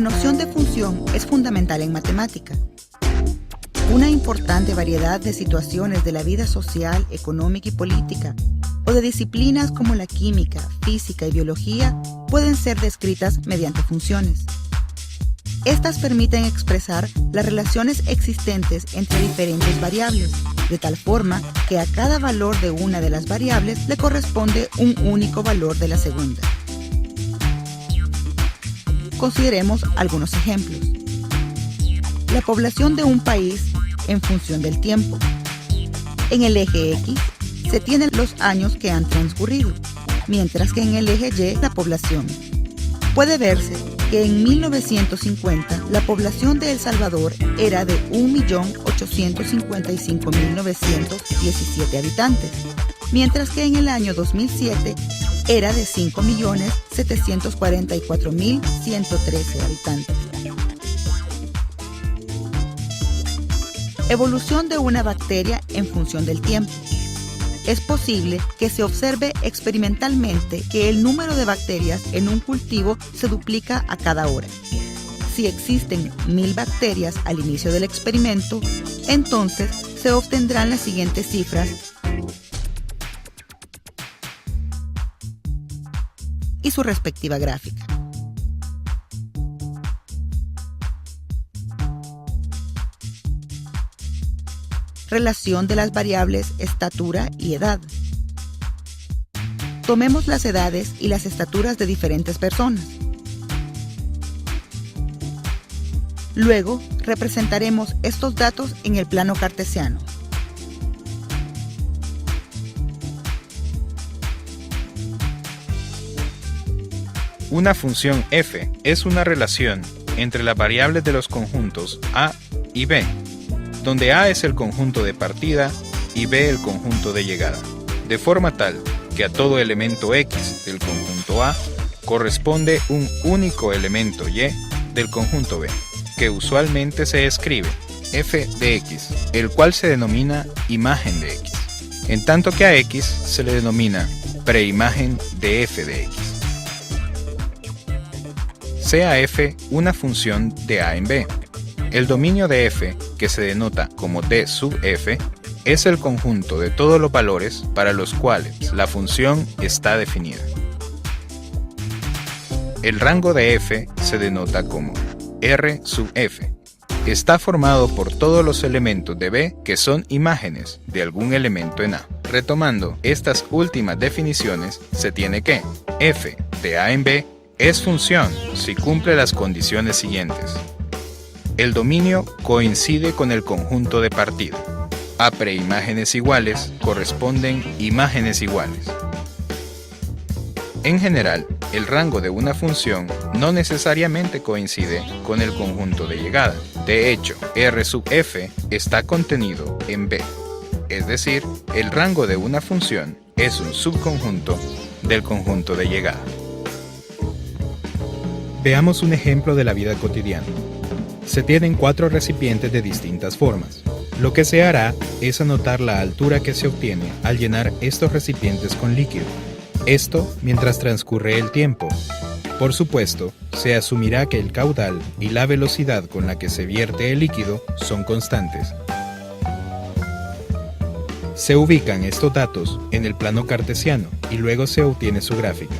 noción de función es fundamental en matemática. Una importante variedad de situaciones de la vida social, económica y política, o de disciplinas como la química, física y biología, pueden ser descritas mediante funciones. Estas permiten expresar las relaciones existentes entre diferentes variables, de tal forma que a cada valor de una de las variables le corresponde un único valor de la segunda. Consideremos algunos ejemplos. La población de un país en función del tiempo. En el eje X se tienen los años que han transcurrido, mientras que en el eje Y la población. Puede verse que en 1950 la población de El Salvador era de 1.855.917 habitantes, mientras que en el año 2007 era de 5.744.113 habitantes. Evolución de una bacteria en función del tiempo. Es posible que se observe experimentalmente que el número de bacterias en un cultivo se duplica a cada hora. Si existen 1000 bacterias al inicio del experimento, entonces se obtendrán las siguientes cifras y su respectiva gráfica. Relación de las variables estatura y edad. Tomemos las edades y las estaturas de diferentes personas. Luego, representaremos estos datos en el plano cartesiano. Una función f es una relación entre las variables de los conjuntos a y b, donde A es el conjunto de partida y B el conjunto de llegada, de forma tal que a todo elemento X del conjunto A corresponde un único elemento Y del conjunto B, que usualmente se escribe f de X, el cual se denomina imagen de X, en tanto que a X se le denomina preimagen de f de X. Sea f una función de A en B. El dominio de f, que se denota como d sub f, es el conjunto de todos los valores para los cuales la función está definida. El rango de f se denota como r sub f. Está formado por todos los elementos de B que son imágenes de algún elemento en A. Retomando estas últimas definiciones, se tiene que f de A en B es función si cumple las condiciones siguientes. El dominio coincide con el conjunto de partida. A preimágenes iguales corresponden imágenes iguales. En general, el rango de una función no necesariamente coincide con el conjunto de llegada. De hecho, R sub f está contenido en B. Es decir, el rango de una función es un subconjunto del conjunto de llegada. Veamos un ejemplo de la vida cotidiana. Se tienen 4 recipientes de distintas formas. Lo que se hará es anotar la altura que se obtiene al llenar estos recipientes con líquido. Esto mientras transcurre el tiempo. Por supuesto, se asumirá que el caudal y la velocidad con la que se vierte el líquido son constantes. Se ubican estos datos en el plano cartesiano y luego se obtiene su gráfica.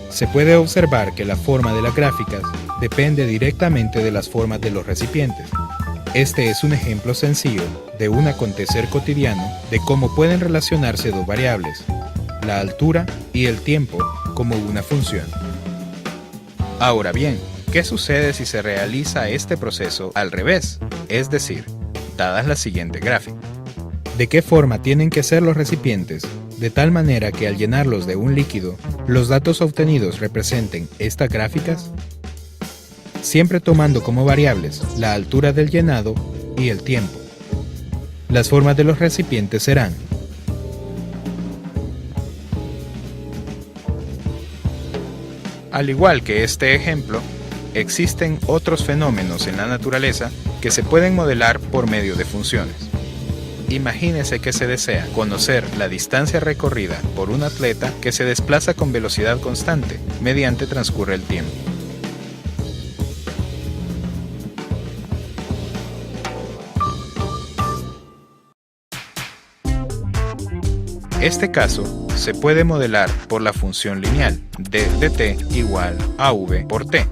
Se puede observar que la forma de las gráficas depende directamente de las formas de los recipientes. Este es un ejemplo sencillo de un acontecer cotidiano de cómo pueden relacionarse dos variables, la altura y el tiempo, como una función. Ahora bien, ¿qué sucede si se realiza este proceso al revés? Es decir, dadas la siguiente gráfica. ¿De qué forma tienen que ser los recipientes? De tal manera que al llenarlos de un líquido, los datos obtenidos representen estas gráficas, siempre tomando como variables la altura del llenado y el tiempo. Las formas de los recipientes serán: al igual que este ejemplo, existen otros fenómenos en la naturaleza que se pueden modelar por medio de funciones. Imagínese que se desea conocer la distancia recorrida por un atleta que se desplaza con velocidad constante mediante transcurre el tiempo. Este caso se puede modelar por la función lineal d de t igual a v por t,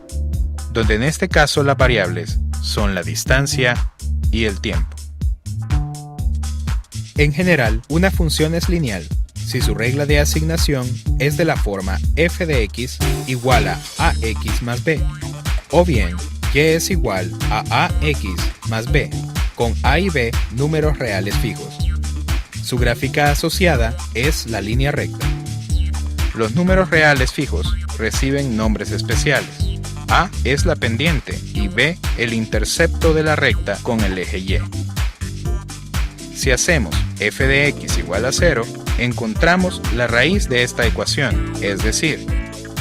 donde en este caso las variables son la distancia y el tiempo. En general, una función es lineal si su regla de asignación es de la forma f de x igual a ax más b, o bien y es igual a ax más b, con a y b números reales fijos. Su gráfica asociada es la línea recta. Los números reales fijos reciben nombres especiales. A es la pendiente y B el intercepto de la recta con el eje Y. Si hacemos f de x igual a 0, encontramos la raíz de esta ecuación, es decir,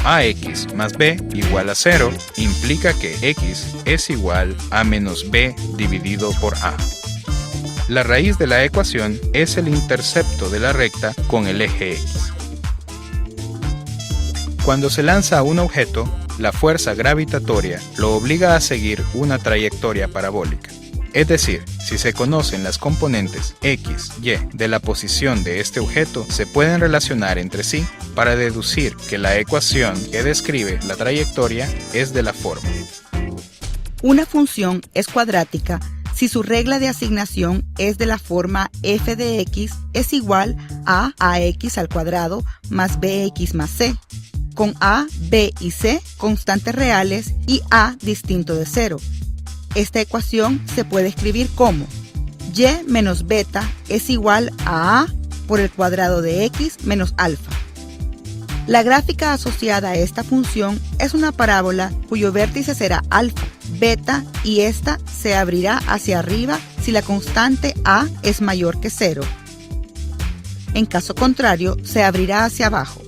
ax más b igual a 0 implica que x es igual a menos b dividido por a. La raíz de la ecuación es el intercepto de la recta con el eje x. Cuando se lanza un objeto, la fuerza gravitatoria lo obliga a seguir una trayectoria parabólica. Es decir, si se conocen las componentes x, y de la posición de este objeto, se pueden relacionar entre sí para deducir que la ecuación que describe la trayectoria es de la forma. Una función es cuadrática si su regla de asignación es de la forma f de x es igual a ax al cuadrado más bx más c, con a, b y c constantes reales y a distinto de 0. Esta ecuación se puede escribir como y menos beta es igual a por el cuadrado de x menos alfa. La gráfica asociada a esta función es una parábola cuyo vértice será alfa, beta y esta se abrirá hacia arriba si la constante a es mayor que 0. En caso contrario, se abrirá hacia abajo.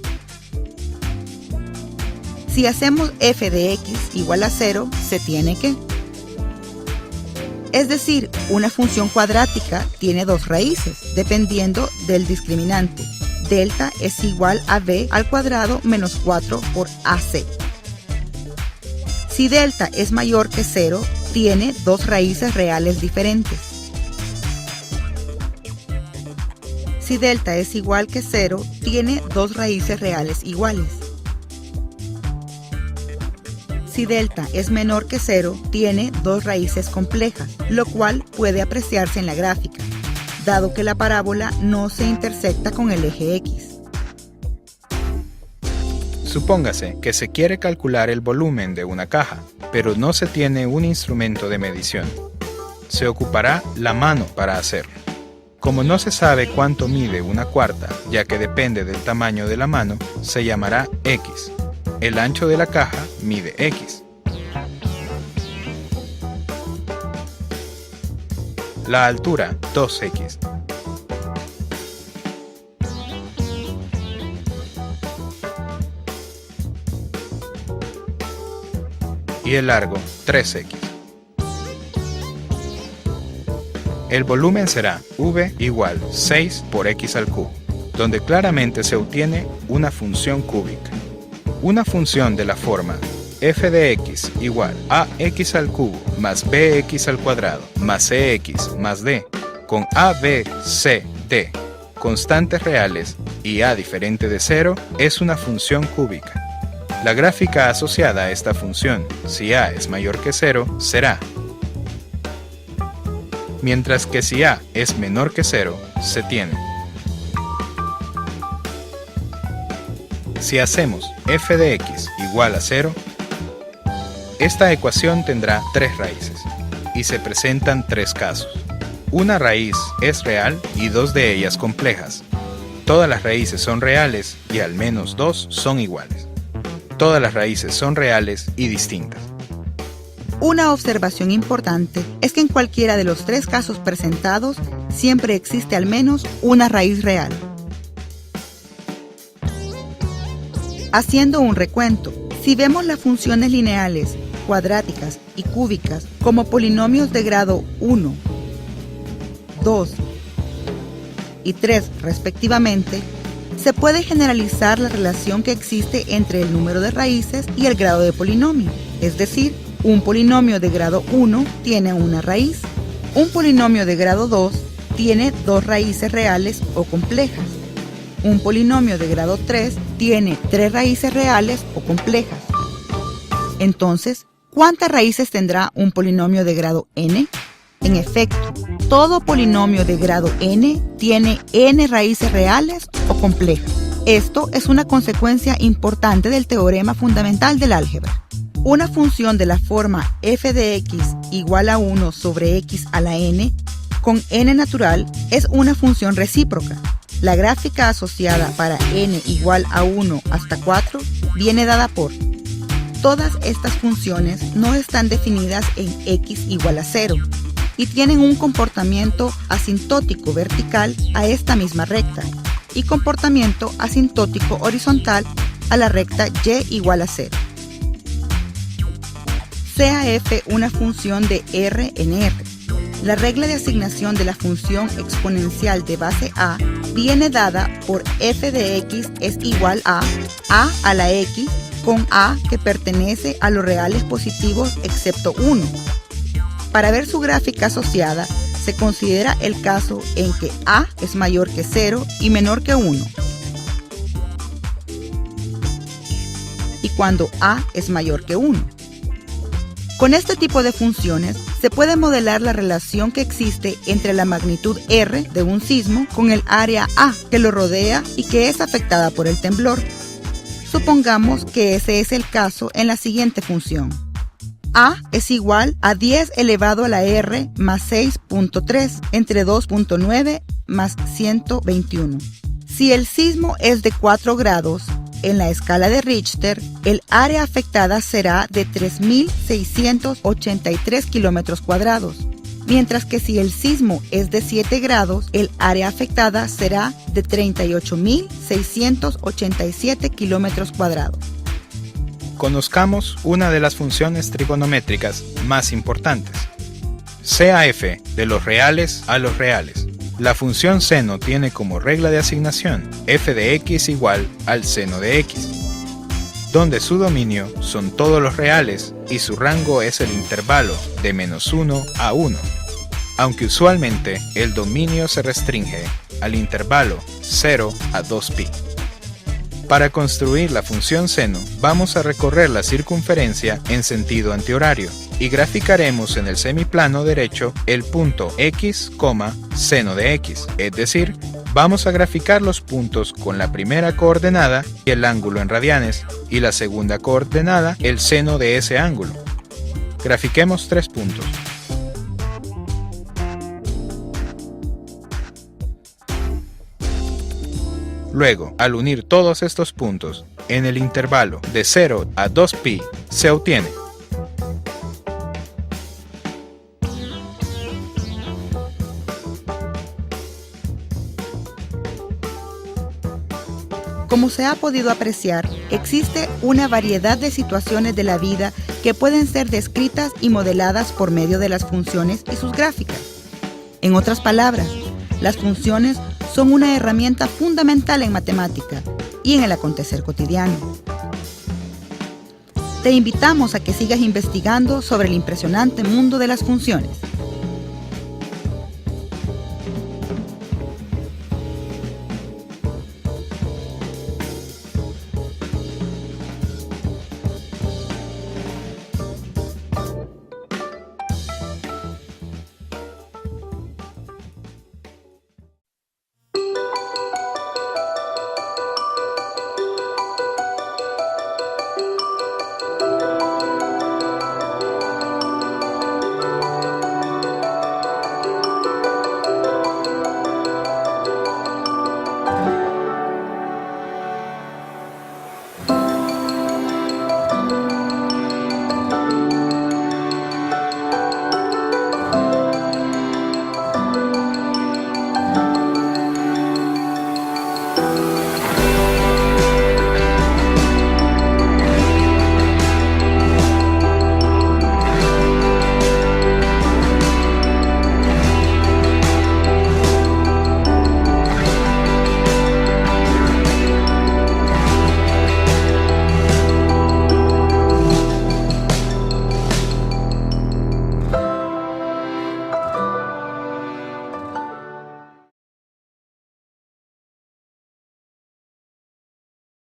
Si hacemos f de x igual a 0, se tiene que... Es decir, una función cuadrática tiene dos raíces, dependiendo del discriminante. Delta es igual a b al cuadrado menos 4 por ac. Si delta es mayor que 0, tiene dos raíces reales diferentes. Si delta es igual que 0, tiene dos raíces reales iguales. Si delta es menor que 0, tiene dos raíces complejas, lo cual puede apreciarse en la gráfica, dado que la parábola no se intersecta con el eje x. Supóngase que se quiere calcular el volumen de una caja, pero no se tiene un instrumento de medición. Se ocupará la mano para hacerlo. Como no se sabe cuánto mide una cuarta, ya que depende del tamaño de la mano, se llamará x. El ancho de la caja mide x. La altura 2x. Y el largo 3x. El volumen será v igual 6 por x al cubo, donde claramente se obtiene una función cúbica. Una función de la forma f de x igual a x al cubo más bx al cuadrado más cx más d, con a, b, c, d, constantes reales y a diferente de 0, es una función cúbica. La gráfica asociada a esta función, si a es mayor que 0, será. Mientras que si a es menor que 0, se tiene. Si hacemos f de x igual a 0, esta ecuación tendrá tres raíces, y se presentan tres casos. Una raíz es real y dos de ellas complejas. Todas las raíces son reales y al menos dos son iguales. Todas las raíces son reales y distintas. Una observación importante es que en cualquiera de los tres casos presentados siempre existe al menos una raíz real. Haciendo un recuento, si vemos las funciones lineales, cuadráticas y cúbicas como polinomios de grado 1, 2 y 3 respectivamente, se puede generalizar la relación que existe entre el número de raíces y el grado de polinomio. Es decir, un polinomio de grado 1 tiene una raíz, un polinomio de grado 2 tiene dos raíces reales o complejas, Un polinomio de grado 3 tiene 3 raíces reales o complejas. Entonces, ¿cuántas raíces tendrá un polinomio de grado n? En efecto, todo polinomio de grado n tiene n raíces reales o complejas. Esto es una consecuencia importante del teorema fundamental del álgebra. Una función de la forma f de x igual a 1 sobre x a la n con n natural es una función recíproca. La gráfica asociada para n igual a 1 hasta 4 viene dada por. Todas estas funciones no están definidas en x igual a 0 y tienen un comportamiento asintótico vertical a esta misma recta y comportamiento asintótico horizontal a la recta y igual a 0. Sea f una función de r en R. La regla de asignación de la función exponencial de base a viene dada por f de x es igual a la x con a que pertenece a los reales positivos excepto 1. Para ver su gráfica asociada, se considera el caso en que a es mayor que 0 y menor que 1. Y cuando a es mayor que 1. Con este tipo de funciones se puede modelar la relación que existe entre la magnitud R de un sismo con el área A que lo rodea y que es afectada por el temblor. Supongamos que ese es el caso en la siguiente función. A es igual a 10 elevado a la R más 6.3 entre 2.9 más 121. Si el sismo es de 4 grados, en la escala de Richter, el área afectada será de 3.683 kilómetros cuadrados, mientras que si el sismo es de 7 grados, el área afectada será de 38.687 kilómetros cuadrados. Conozcamos una de las funciones trigonométricas más importantes. Sea f de los reales a los reales. La función seno tiene como regla de asignación f de x igual al seno de x, donde su dominio son todos los reales y su rango es el intervalo de -1 a 1, aunque usualmente el dominio se restringe al intervalo 0 a 2π. Para construir la función seno, vamos a recorrer la circunferencia en sentido antihorario y graficaremos en el semiplano derecho el punto x, seno de x, es decir, vamos a graficar los puntos con la primera coordenada y el ángulo en radianes y la segunda coordenada el seno de ese ángulo. Grafiquemos 3 puntos. Luego, al unir todos estos puntos en el intervalo de 0 a 2π, se obtiene Como se ha podido apreciar, existe una variedad de situaciones de la vida que pueden ser descritas y modeladas por medio de las funciones y sus gráficas. En otras palabras, las funciones son una herramienta fundamental en matemática y en el acontecer cotidiano. Te invitamos a que sigas investigando sobre el impresionante mundo de las funciones.